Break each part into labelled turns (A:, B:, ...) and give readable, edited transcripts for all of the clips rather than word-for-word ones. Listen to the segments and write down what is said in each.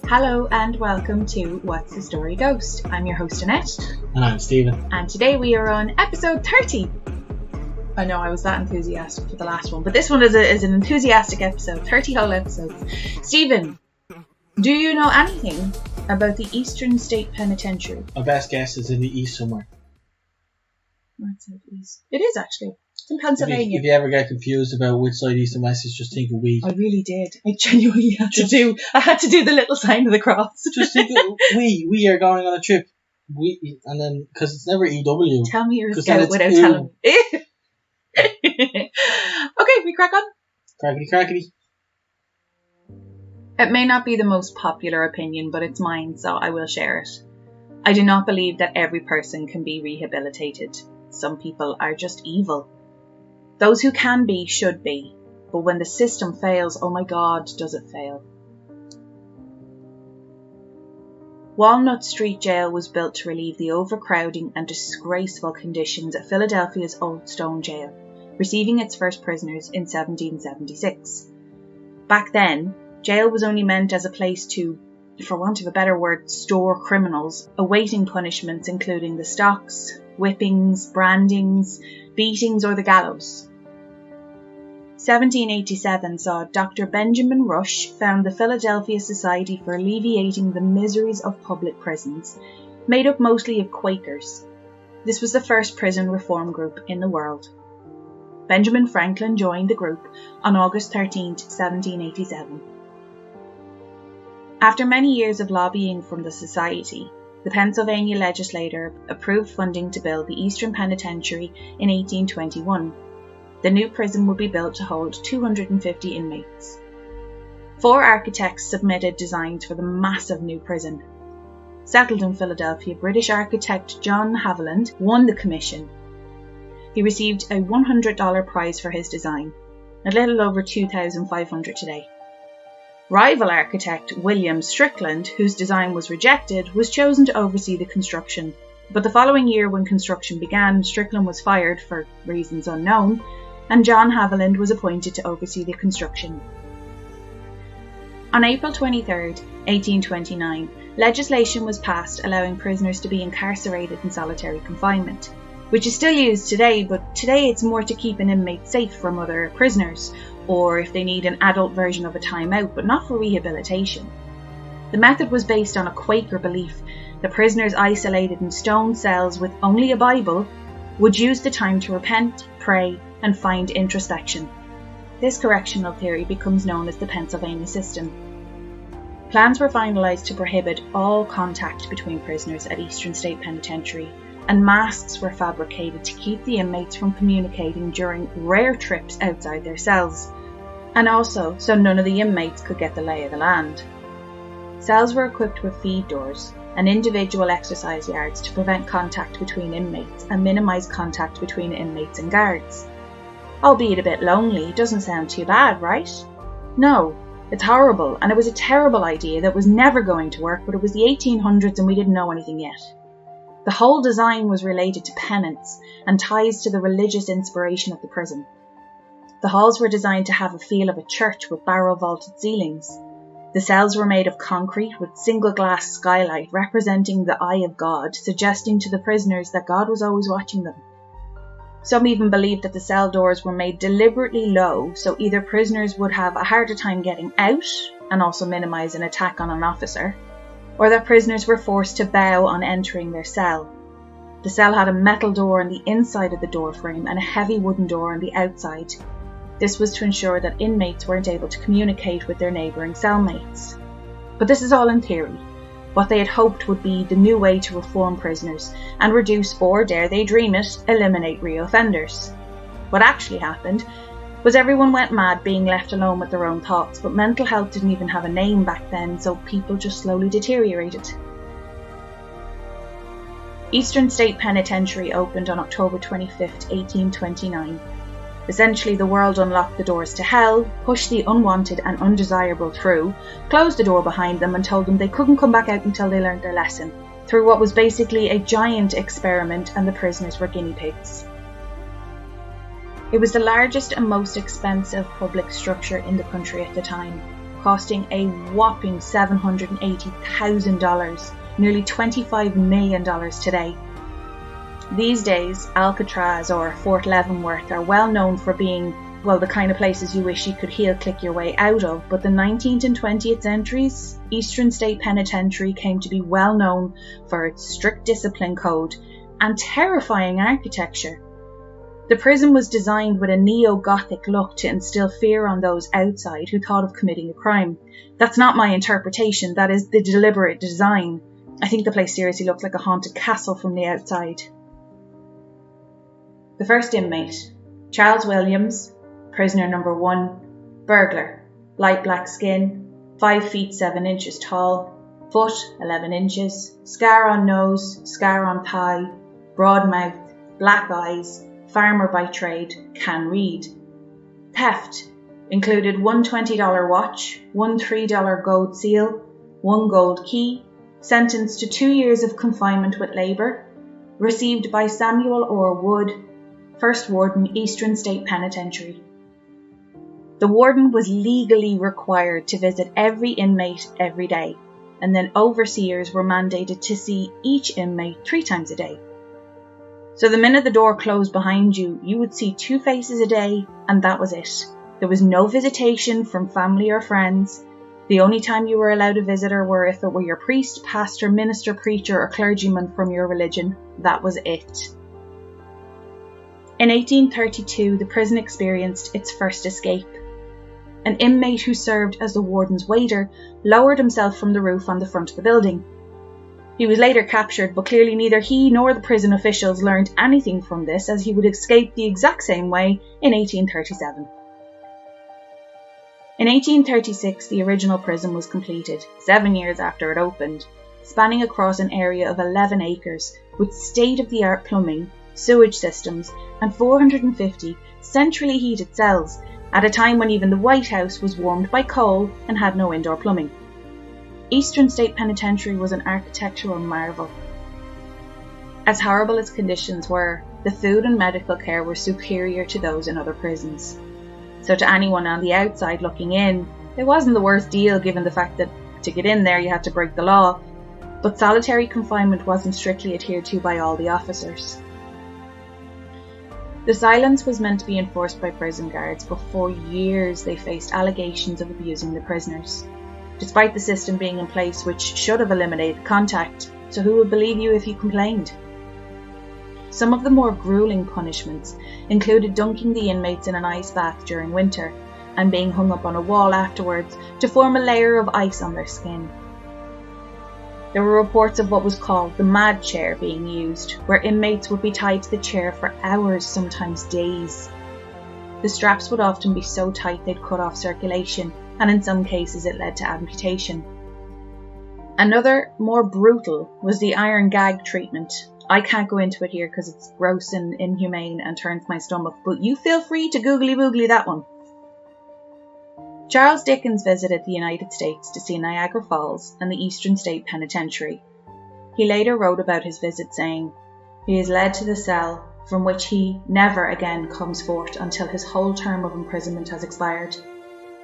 A: Hello and welcome to What's the Story Ghost. I'm your host Annette.
B: And I'm Steven.
A: And today we are on episode 30. I know I was that enthusiastic for the last one, but this one is an enthusiastic episode, 30 whole episodes. Steven, do you know anything about the Eastern State Penitentiary?
B: My best guess is in the east somewhere.
A: Right side east. It is actually. It's in Pennsylvania.
B: If you ever get confused about which side east and west is, just think of we.
A: I really did. I genuinely had to do the little sign of the cross.
B: Just think of we are going on a trip. We, and then, because it's never EW.
A: Tell me you're a scout without telling me. Okay, we crack on.
B: Crackety.
A: It may not be the most popular opinion, but it's mine, so I will share it. I do not believe that every person can be rehabilitated. Some people are just evil. Those who can be, should be. But when the system fails, oh my God, does it fail. Walnut Street Jail was built to relieve the overcrowding and disgraceful conditions at Philadelphia's Old Stone Jail, receiving its first prisoners in 1776. Back then, jail was only meant as a place to, for want of a better word, store criminals, awaiting punishments including the stocks, whippings, brandings, beatings or the gallows. 1787 saw Dr. Benjamin Rush found the Philadelphia Society for Alleviating the Miseries of Public Prisons, made up mostly of Quakers. This was the first prison reform group in the world. Benjamin Franklin joined the group on August 13, 1787. After many years of lobbying from the society, the Pennsylvania legislature approved funding to build the Eastern Penitentiary in 1821. The new prison would be built to hold 250 inmates. 4 architects submitted designs for the massive new prison. Settled in Philadelphia, British architect John Haviland won the commission. He received a $100 prize for his design, a little over $2,500 today. Rival architect William Strickland, whose design was rejected, was chosen to oversee the construction. But the following year, when construction began, Strickland was fired for reasons unknown, and John Haviland was appointed to oversee the construction. On April 23, 1829, legislation was passed allowing prisoners to be incarcerated in solitary confinement, which is still used today, but today it's more to keep an inmate safe from other prisoners, or if they need an adult version of a timeout, but not for rehabilitation. The method was based on a Quaker belief that prisoners isolated in stone cells with only a Bible would use the time to repent, pray, and find introspection. This correctional theory becomes known as the Pennsylvania system. Plans were finalised to prohibit all contact between prisoners at Eastern State Penitentiary, and masks were fabricated to keep the inmates from communicating during rare trips outside their cells, and also so none of the inmates could get the lay of the land. Cells were equipped with feed doors and individual exercise yards to prevent contact between inmates and minimise contact between inmates and guards. Albeit a bit lonely, doesn't sound too bad, right? No, it's horrible, and it was a terrible idea that was never going to work, but it was the 1800s and we didn't know anything yet. The whole design was related to penance and ties to the religious inspiration of the prison. The halls were designed to have a feel of a church with barrel-vaulted ceilings. The cells were made of concrete with single glass skylight representing the eye of God, suggesting to the prisoners that God was always watching them. Some even believed that the cell doors were made deliberately low so either prisoners would have a harder time getting out and also minimise an attack on an officer, or that prisoners were forced to bow on entering their cell. The cell had a metal door on the inside of the door frame and a heavy wooden door on the outside. This was to ensure that inmates weren't able to communicate with their neighbouring cellmates. But this is all in theory. What they had hoped would be the new way to reform prisoners and reduce, or dare they dream it, eliminate reoffenders. What actually happened was everyone went mad being left alone with their own thoughts, but mental health didn't even have a name back then, so people just slowly deteriorated. Eastern State Penitentiary opened on October 25, 1829. Essentially, the world unlocked the doors to hell, pushed the unwanted and undesirable through, closed the door behind them and told them they couldn't come back out until they learned their lesson, through what was basically a giant experiment, and the prisoners were guinea pigs. It was the largest and most expensive public structure in the country at the time, costing a whopping $780,000, nearly $25 million today. These days, Alcatraz or Fort Leavenworth are well known for being, well, the kind of places you wish you could heel-click your way out of, but the 19th and 20th centuries, Eastern State Penitentiary came to be well known for its strict discipline code and terrifying architecture. The prison was designed with a neo-Gothic look to instill fear on those outside who thought of committing a crime. That's not my interpretation, that is the deliberate design. I think the place seriously looks like a haunted castle from the outside. The first inmate, Charles Williams, prisoner number 1, burglar, light black skin, 5 feet 7 inches tall, foot 11 inches, scar on nose, scar on thigh, broad mouth, black eyes, farmer by trade, can read. Theft included one $20 watch, one $3 gold seal, one gold key, sentenced to 2 years of confinement with labour, received by Samuel Orr Wood, First Warden, Eastern State Penitentiary. The warden was legally required to visit every inmate every day, and then overseers were mandated to see each inmate 3 times a day. So the minute the door closed behind you, you would see 2 faces a day, and that was it. There was no visitation from family or friends. The only time you were allowed a visitor were if it were your priest, pastor, minister, preacher, or clergyman from your religion. That was it. In 1832, the prison experienced its first escape. An inmate who served as the warden's waiter lowered himself from the roof on the front of the building. He was later captured, but clearly neither he nor the prison officials learned anything from this, as he would escape the exact same way in 1837. In 1836, the original prison was completed, 7 years after it opened, spanning across an area of 11 acres with state-of-the-art plumbing, sewage systems, and 450 centrally heated cells, at a time when even the White House was warmed by coal and had no indoor plumbing. Eastern State Penitentiary was an architectural marvel. As horrible as conditions were, the food and medical care were superior to those in other prisons. So to anyone on the outside looking in, it wasn't the worst deal given the fact that to get in there you had to break the law, but solitary confinement wasn't strictly adhered to by all the officers. The silence was meant to be enforced by prison guards, but for years they faced allegations of abusing the prisoners, despite the system being in place which should have eliminated contact, so who would believe you if you complained? Some of the more gruelling punishments included dunking the inmates in an ice bath during winter and being hung up on a wall afterwards to form a layer of ice on their skin. There were reports of what was called the mad chair being used, where inmates would be tied to the chair for hours, sometimes days. The straps would often be so tight they'd cut off circulation, and in some cases it led to amputation. Another, more brutal, was the iron gag treatment. I can't go into it here because it's gross and inhumane and turns my stomach, but you feel free to googly-boogly that one. Charles Dickens visited the United States to see Niagara Falls and the Eastern State Penitentiary. He later wrote about his visit saying, "He is led to the cell from which he never again comes forth until his whole term of imprisonment has expired.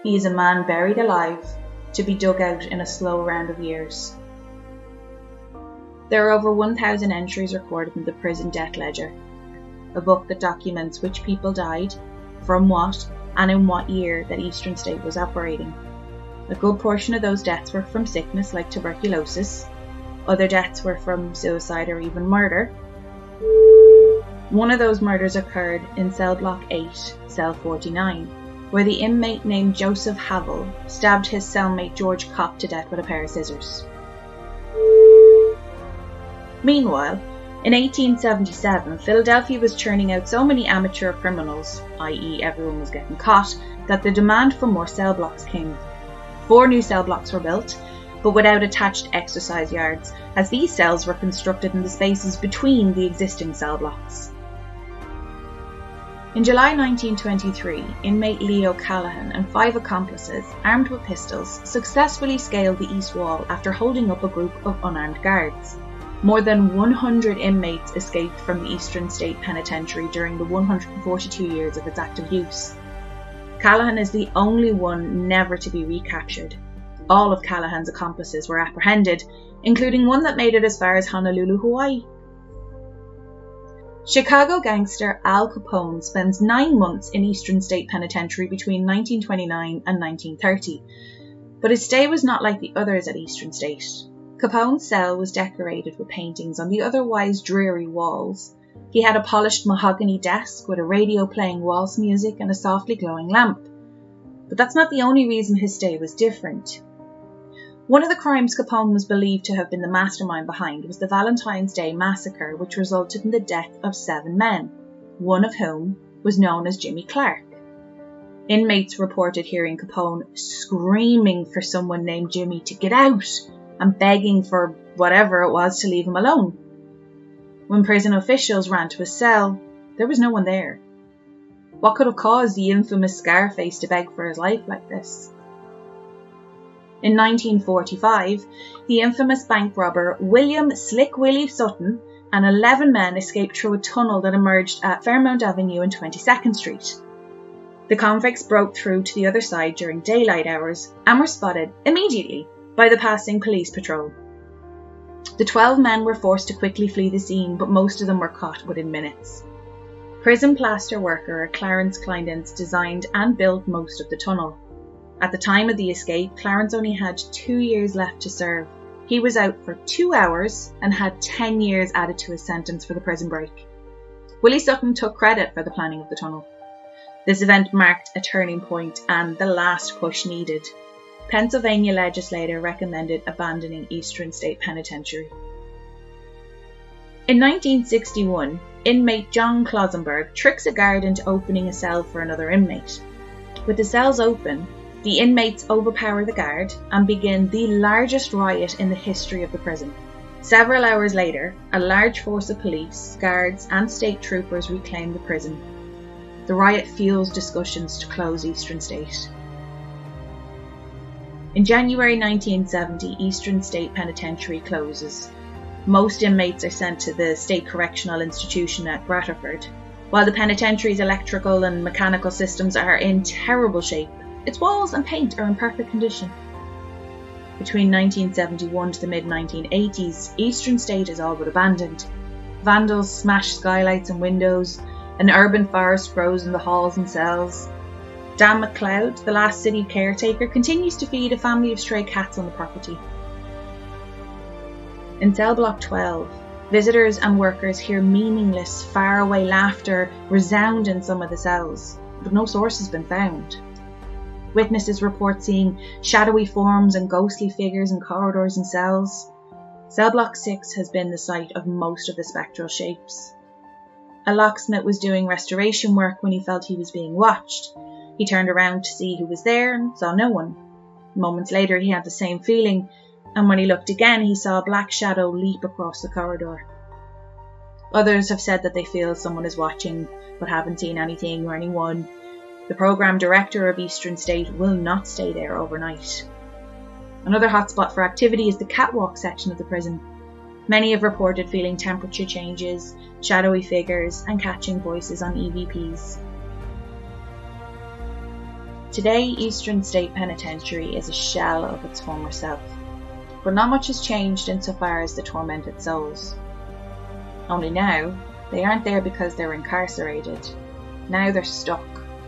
A: He is a man buried alive, to be dug out in a slow round of years." There are over 1,000 entries recorded in the Prison Death Ledger, a book that documents which people died, from what, and in what year that Eastern State was operating. A good portion of those deaths were from sickness like tuberculosis. Other deaths were from suicide or even murder. One of those murders occurred in cell block 8, cell 49, where the inmate named Joseph Havel stabbed his cellmate George Kopp to death with a pair of scissors. Meanwhile, in 1877, Philadelphia was churning out so many amateur criminals, i.e. everyone was getting caught, that the demand for more cell blocks came. 4 new cell blocks were built, but without attached exercise yards, as these cells were constructed in the spaces between the existing cell blocks. In July 1923, inmate Leo Callahan and 5 accomplices, armed with pistols, successfully scaled the east wall after holding up a group of unarmed guards. More than 100 inmates escaped from the Eastern State Penitentiary during the 142 years of its active use. Callahan is the only one never to be recaptured. All of Callahan's accomplices were apprehended, including one that made it as far as Honolulu, Hawaii. Chicago gangster Al Capone spends 9 months in Eastern State Penitentiary between 1929 and 1930, but his stay was not like the others at Eastern State. Capone's cell was decorated with paintings on the otherwise dreary walls. He had a polished mahogany desk with a radio playing waltz music and a softly glowing lamp. But that's not the only reason his stay was different. One of the crimes Capone was believed to have been the mastermind behind was the Valentine's Day Massacre, which resulted in the death of 7 men, one of whom was known as Jimmy Clark. Inmates reported hearing Capone screaming for someone named Jimmy to get out and begging for whatever it was to leave him alone. When prison officials ran to his cell, there was no one there. What could have caused the infamous Scarface to beg for his life like this? In 1945, the infamous bank robber William Slick Willie Sutton and 11 men escaped through a tunnel that emerged at Fairmount Avenue and 22nd Street. The convicts broke through to the other side during daylight hours and were spotted immediately by the passing police patrol. The 12 men were forced to quickly flee the scene, but most of them were caught within minutes. Prison plaster worker Clarence Kleindienst designed and built most of the tunnel. At the time of the escape, Clarence only had 2 years left to serve. He was out for 2 hours and had 10 years added to his sentence for the prison break. Willie Sutton took credit for the planning of the tunnel. This event marked a turning point and the last push needed. Pennsylvania legislator recommended abandoning Eastern State Penitentiary. In 1961, inmate John Klausenberg tricks a guard into opening a cell for another inmate. With the cells open, the inmates overpower the guard and begin the largest riot in the history of the prison. Several hours later, a large force of police, guards and state troopers reclaim the prison. The riot fuels discussions to close Eastern State. In January 1970, Eastern State Penitentiary closes. Most inmates are sent to the State Correctional Institution at Graterford. While the penitentiary's electrical and mechanical systems are in terrible shape, its walls and paint are in perfect condition. Between 1971 to the mid-1980s, Eastern State is all but abandoned. Vandals smash skylights and windows, an urban forest grows in the halls and cells. Dan McLeod, the last city caretaker, continues to feed a family of stray cats on the property. In cell block 12, visitors and workers hear meaningless, faraway laughter resound in some of the cells, but no source has been found. Witnesses report seeing shadowy forms and ghostly figures in corridors and cells. Cell block 6 has been the site of most of the spectral shapes. A locksmith was doing restoration work when he felt he was being watched. He turned around to see who was there and saw no one. Moments later he had the same feeling, and when he looked again he saw a black shadow leap across the corridor. Others have said that they feel someone is watching but haven't seen anything or anyone. The program director of Eastern State will not stay there overnight. Another hotspot for activity is the catwalk section of the prison. Many have reported feeling temperature changes, shadowy figures, and catching voices on EVPs. Today, Eastern State Penitentiary is a shell of its former self, but not much has changed insofar as the tormented souls. Only now, they aren't there because they're incarcerated. Now they're stuck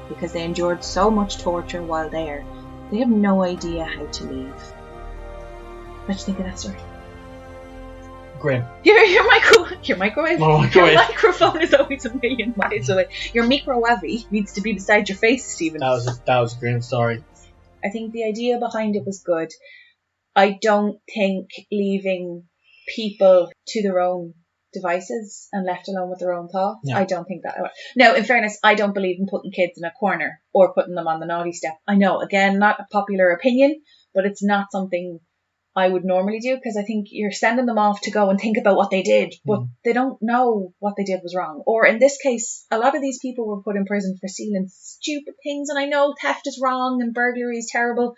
A: because they endured so much torture while there. They have no idea how to leave. What do you think of that story?
B: Grim.
A: Your microwave.
B: My microwave.
A: Your microphone is always a million miles away. Your microwave needs to be beside your face, Stephen.
B: That was a grim story.
A: I think the idea behind it was good. I don't think leaving people to their own devices and left alone with their own thoughts. No. I don't think that. Now, in fairness, I don't believe in putting kids in a corner or putting them on the naughty step. I know, again, not a popular opinion, but it's not something I would normally do, because I think you're sending them off to go and think about what they did, but they don't know what they did was wrong. Or in this case, a lot of these people were put in prison for stealing stupid things, and I know theft is wrong and burglary is terrible,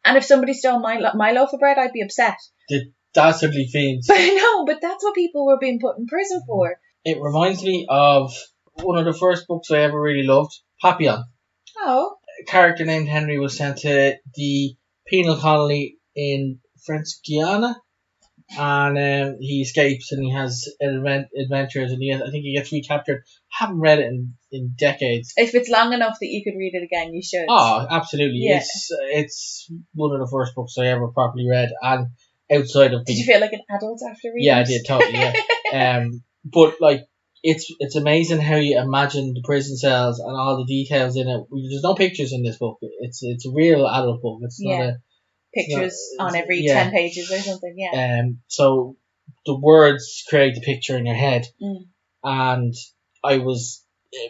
A: and if somebody stole my loaf of bread, I'd be upset.
B: The dastardly fiends.
A: But I know, but that's what people were being put in prison for.
B: It reminds me of one of the first books I ever really loved, Papillon.
A: Oh.
B: character named Henry was sent to the penal colony in French Guiana, and he escapes and he has adventures, and I think he gets recaptured. Haven't read it in decades.
A: If it's long enough that you could read it again, you should.
B: Oh, absolutely.
A: Yeah.
B: It's one of the first books I ever properly read, and outside of
A: Did you feel like an adult after reading it?
B: Yeah, I did, totally, yeah. But like it's amazing how you imagine the prison cells and all the details in it. There's no pictures in this book. It's a real adult book. It's not a
A: pictures on every 10 pages or something,
B: so the words create the picture in your head, and I was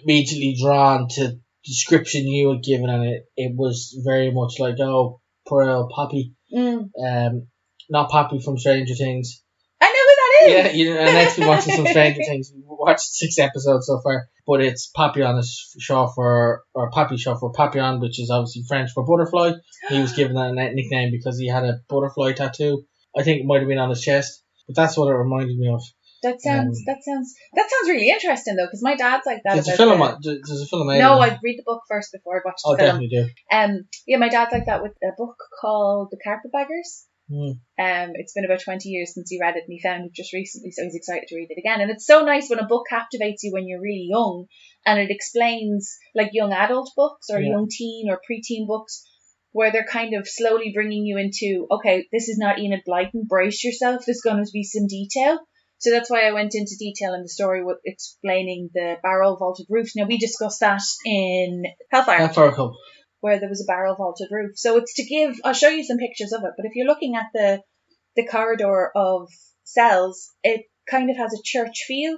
B: immediately drawn to the description you had given, and it was very much like, oh, poor old Poppy. Not Poppy from Stranger Things.
A: I know who that is!
B: Yeah, Annette's been watching some Stranger Things. We've watched 6 episodes so far, but it's Papillon is short for, or Poppy short for Papillon, which is obviously French for butterfly. He was given that nickname because he had a butterfly tattoo. I think it might have been on his chest, but that's what it reminded me of.
A: That sounds really interesting though, because my dad's like that.
B: There's a film out.
A: No, I'd read the book first before I watched the film.
B: Definitely do.
A: Yeah, my dad's like that with a book called The Carpetbaggers.
B: Mm.
A: It's been about 20 years since he read it, and he found it just recently, so he's excited to read it again. And it's so nice when a book captivates you when you're really young, and it explains, like young adult books or young teen or preteen books, where they're kind of slowly bringing you into, okay, this is not Enid Blyton, brace yourself, there's going to be some detail. So that's why I went into detail in the story with explaining the barrel vaulted roofs. Now, we discussed that in Hellfire Club, where there was a barrel vaulted roof. So it's to give, I'll show you some pictures of it, but if you're looking at the corridor of cells, it kind of has a church feel.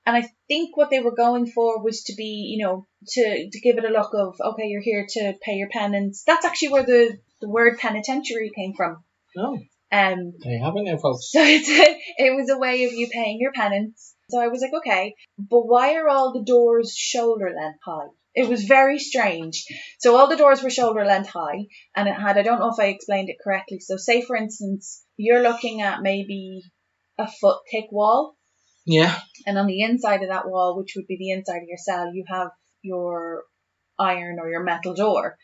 A: And I think what they were going for was to be, to give it a look of, okay, you're here to pay your penance. That's actually where the word penitentiary came from.
B: Oh. There you have it now, folks.
A: So it was a way of you paying your penance. So I was like, okay, but why are all the doors shoulder length high? It was very strange. So all the doors were shoulder length high, and it had, I don't know if I explained it correctly. So say, for instance, you're looking at maybe a foot thick wall.
B: Yeah.
A: And on the inside of that wall, which would be the inside of your cell, you have your iron or your metal door.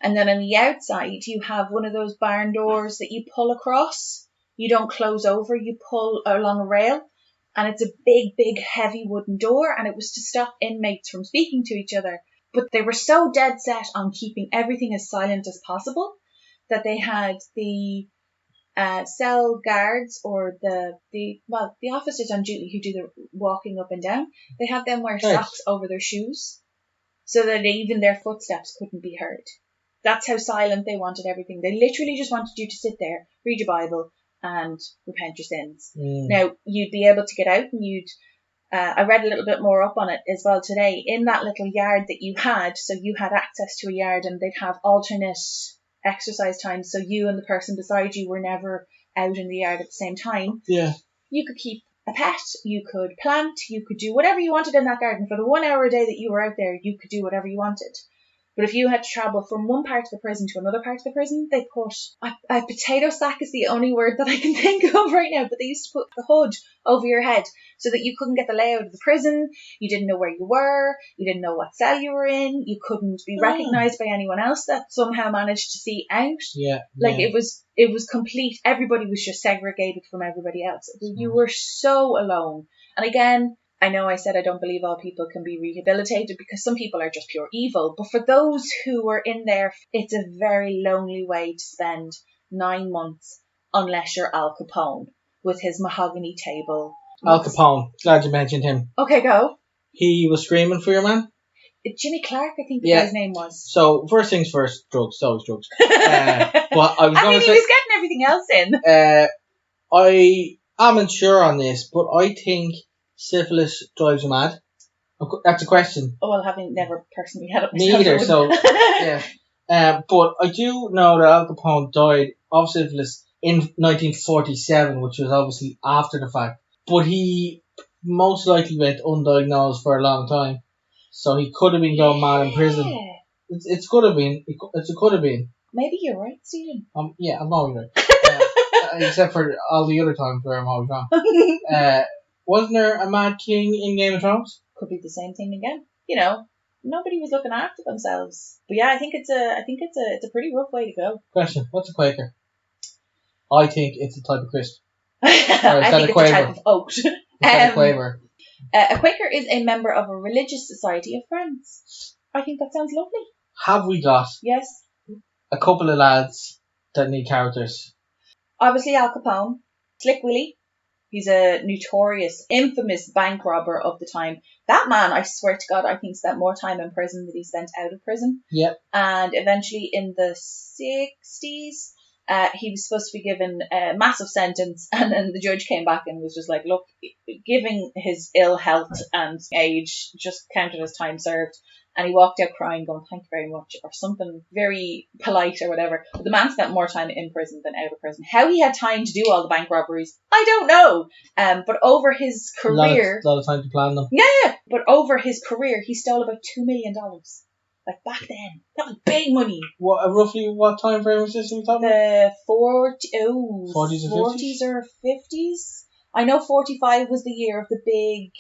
A: And then on the outside, you have one of those barn doors that you pull across. You don't close over, you pull along a rail. And it's a big, big, heavy wooden door. And it was to stop inmates from speaking to each other. But they were so dead set on keeping everything as silent as possible that they had the cell guards or the officers on duty who do the walking up and down. They had them wear socks over their shoes so that even their footsteps couldn't be heard. That's how silent they wanted everything. They literally just wanted you to sit there, read your Bible, and repent your sins. Now, you'd be able to get out, and I read a little bit more up on it as well today. In that little yard that you had, so you had access to a yard, and they'd have alternate exercise times, so you and the person beside you were never out in the yard at the same time.
B: Yeah.
A: You could keep a pet, you could plant, you could do whatever you wanted in that garden. For the 1 hour a day that you were out there, you could do whatever you wanted. But if you had to travel from one part of the prison to another part of the prison, they put a potato sack is the only word that I can think of right now, but they used to put the hood over your head so that you couldn't get the layout of the prison. You didn't know where you were. You didn't know what cell you were in. You couldn't be recognised by anyone else that somehow managed to see out.
B: Yeah.
A: Like it was complete. Everybody was just segregated from everybody else. You were so alone. And again, I know I said I don't believe all people can be rehabilitated because some people are just pure evil. But for those who were in there, it's a very lonely way to spend 9 months unless you're Al Capone with his mahogany table.
B: Al Capone. Glad you mentioned him.
A: Okay, go.
B: He was screaming for your man?
A: Jimmy Clark, I think the guy's name was.
B: So, first things first, drugs. Always drugs. But
A: he was getting everything else in.
B: I am unsure on this, but I think syphilis drives you mad. That's a question.
A: Oh, well, having never personally had it myself.
B: Neither, so, yeah. But I do know that Al Capone died of syphilis in 1947, which was obviously after the fact. But he most likely went undiagnosed for a long time. So he could have been going mad in prison. It could have been. It could have been.
A: Maybe you're right, Stephen.
B: Yeah, I'm always right. Except for all the other times where I'm always wrong. Wasn't there a Mad King in Game of Thrones?
A: Could be the same thing again. nobody was looking after themselves. But yeah, I think it's a pretty rough way to go.
B: Question: what's a Quaker? I think it's a type of crisp.
A: I think it's a type of oat.
B: A Quaver.
A: A Quaker is a member of a religious society of friends. I think that sounds lovely.
B: Have we got
A: Yes.
B: a couple of lads that need characters?
A: Obviously Al Capone, Slick Willie. He's a notorious, infamous bank robber of the time. That man, I swear to God, I think spent more time in prison than he spent out of prison.
B: Yep.
A: And eventually in the 60s, he was supposed to be given a massive sentence, and then the judge came back and was just like, look, giving his ill health and age just counted as time served. And he walked out crying, going, thank you very much, or something very polite or whatever. But the man spent more time in prison than out of prison. How he had time to do all the bank robberies, I don't know. But over his career...
B: A lot of time to plan them.
A: Yeah, but over his career, he stole about $2 million. Like back then. That was big money.
B: Roughly what time frame was this we talking about?
A: The
B: 40s
A: or 50s. I know 45 was the year of the big...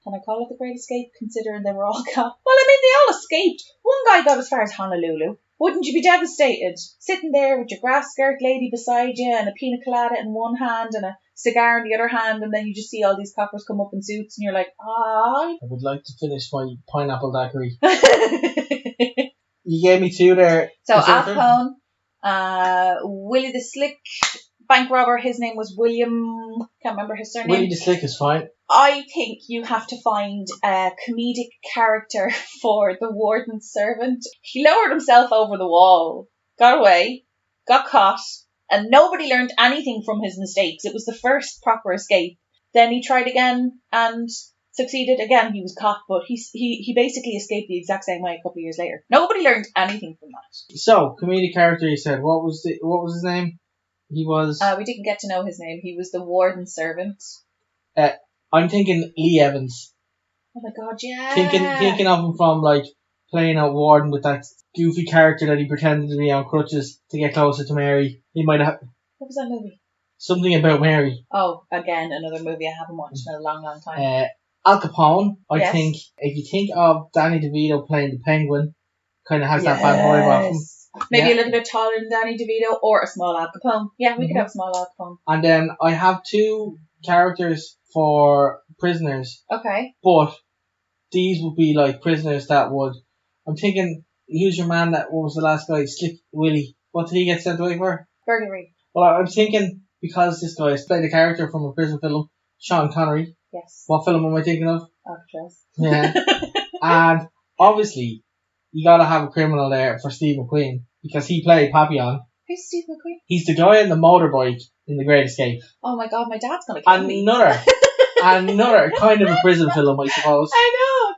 A: Can I call it the Great Escape, considering they were all caught? Well, I mean, they all escaped. One guy got as far as Honolulu. Wouldn't you be devastated? Sitting there with your grass skirt lady beside you and a pina colada in one hand and a cigar in the other hand, and then you just see all these coppers come up in suits and you're like, ah.
B: I would like to finish my pineapple daiquiri. You gave me two there.
A: So Al Capone, Willie the Slick bank robber, his name was William, can't remember his surname.
B: Willie the Slick is fine.
A: I think you have to find a comedic character for the warden's servant. He lowered himself over the wall, got away, got caught, and nobody learned anything from his mistakes. It was the first proper escape. Then he tried again and succeeded again. He was caught, but he basically escaped the exact same way a couple of years later. Nobody learned anything from that.
B: So, comedic character, you said. What was his name? He was...
A: we didn't get to know his name. He was the warden's servant.
B: I'm thinking Lee Evans.
A: Oh my God, yeah.
B: Thinking of him from, like, playing out Warden with that goofy character that he pretended to be on crutches to get closer to Mary. He might have...
A: What was that movie?
B: Something About Mary.
A: Oh, again, another movie I haven't watched in a long, long time.
B: Al Capone, I
A: Yes.
B: think, if you think of Danny DeVito playing the Penguin, kind of has that bad vibe off him.
A: Maybe a little bit taller than Danny DeVito, or a small Al Capone. Yeah, we could have a small Al Capone.
B: And then I have two characters for prisoners.
A: Okay.
B: But these would be like prisoners that would... I'm thinking, who's your man what was the last guy? Slick Willie. What did he get sent away for?
A: Burglary.
B: Well, I'm thinking, because this guy is played a character from a prison film, Sean Connery.
A: Yes.
B: What film am I thinking of?
A: Alcatraz.
B: Yeah. And obviously, you gotta have a criminal there for Steve McQueen, because he played Papillon.
A: Who's Steve McQueen?
B: He's the guy on the motorbike in The Great Escape.
A: Oh my God, my dad's gonna kill me.
B: Another kind of a prison film, I suppose.
A: I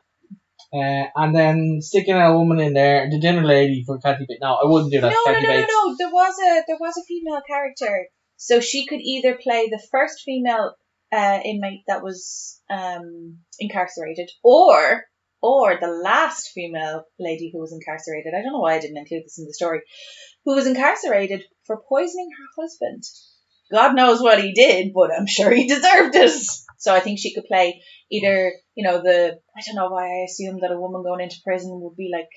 A: know.
B: And then sticking a woman in there, the dinner lady for Kathy Bates. No, I wouldn't do that.
A: No. There was a female character, so she could either play the first female inmate that was incarcerated, or the last female lady who was incarcerated. I don't know why I didn't include this in the story. Who was incarcerated for poisoning her husband. God knows what he did, but I'm sure he deserved it. So I think she could play either, I don't know why I assumed that a woman going into prison would be like,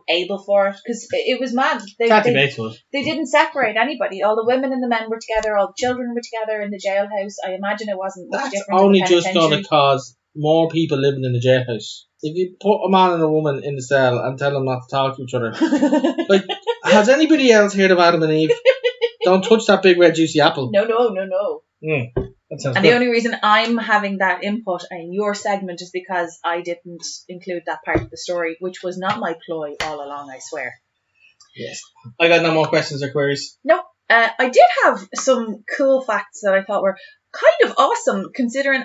A: able for it, because it was mad.
B: Kathy Bates was.
A: They didn't separate anybody. All the women and the men were together. All the children were together in the jailhouse. I imagine it wasn't much different.
B: That's only
A: in the
B: just going to cause more people living in the jailhouse. If you put a man and a woman in the cell and tell them not to talk to each other, like, has anybody else heard of Adam and Eve? Don't touch that big red juicy apple.
A: No.
B: That sounds
A: And
B: good.
A: the only reason I'm having that input in your segment is because I didn't include that part of the story, which was not my ploy all along, I swear.
B: Yes. I got no more questions or queries.
A: No. I did have some cool facts that I thought were kind of awesome, considering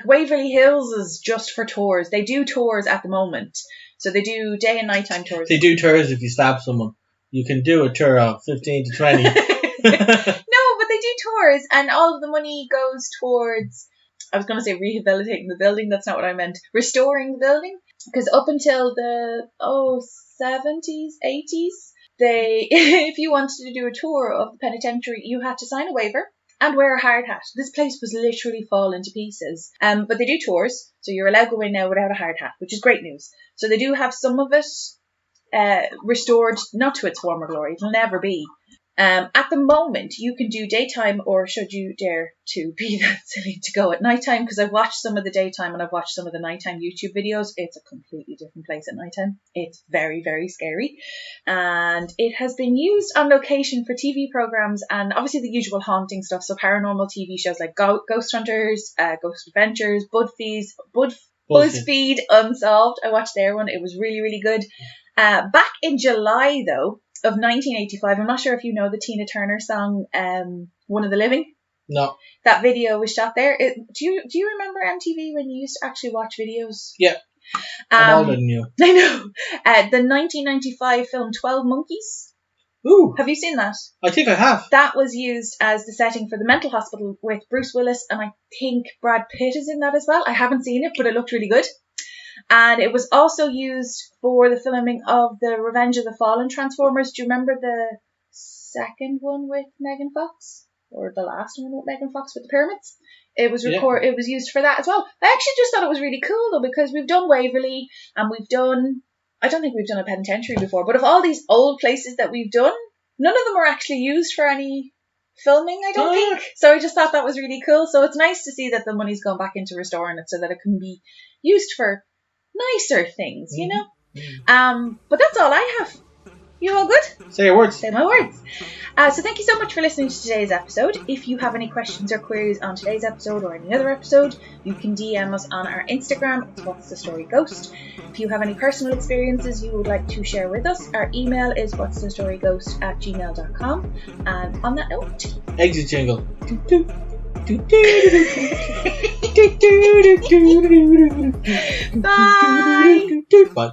A: Waverly Hills is just for tours. They do tours at the moment. So they do day and nighttime tours.
B: They do tours if you stab someone. You can do a tour of 15 to 20.
A: No, but they do tours, and all of the money goes towards, I was going to say rehabilitating the building. That's not what I meant. Restoring the building. Because up until the 70s, 80s, if you wanted to do a tour of the penitentiary, you had to sign a waiver. and wear a hard hat. This place was literally falling to pieces. But they do tours, so you're allowed to go in now without a hard hat, which is great news. So they do have some of it restored, not to its former glory. It'll never be. At the moment, you can do daytime, or should you dare to be that silly to go at nighttime, because I've watched some of the daytime and I've watched some of the nighttime YouTube videos. It's a completely different place at nighttime. It's very, very scary. And it has been used on location for TV programs and obviously the usual haunting stuff. So paranormal TV shows like Ghost Hunters, Ghost Adventures, BuzzFeed Unsolved. I watched their one. It was really, really good. Back in July, though, of 1985, I'm not sure if you know the Tina Turner song, One of the Living.
B: No.
A: That video was shot there. Do you remember MTV when you used to actually watch videos?
B: Yeah. I'm older than you.
A: I know. The 1995 film 12 Monkeys.
B: Ooh.
A: Have you seen that?
B: I think I have.
A: That was used as the setting for the mental hospital with Bruce Willis, and I think Brad Pitt is in that as well. I haven't seen it, but it looked really good. And it was also used for the filming of the Revenge of the Fallen Transformers. Do you remember the second one with Megan Fox? Or the last one with Megan Fox with the pyramids? It was It was used for that as well. I actually just thought it was really cool though, because we've done Waverley and I don't think we've done a penitentiary before, but of all these old places that we've done, none of them were actually used for any filming, I don't think. So I just thought that was really cool. So it's nice to see that the money's gone back into restoring it so that it can be used for nicer things, you know? But that's all I have. You all good?
B: Say your words.
A: Say my words. So thank you so much for listening to today's episode. If you have any questions or queries on today's episode or any other episode, you can DM us on our Instagram. It's What's the Story Ghost. If you have any personal experiences you would like to share with us, our email is whatsthestoryghost@gmail.com. And on that note,
B: exit jingle.
A: Bye.
B: Bye.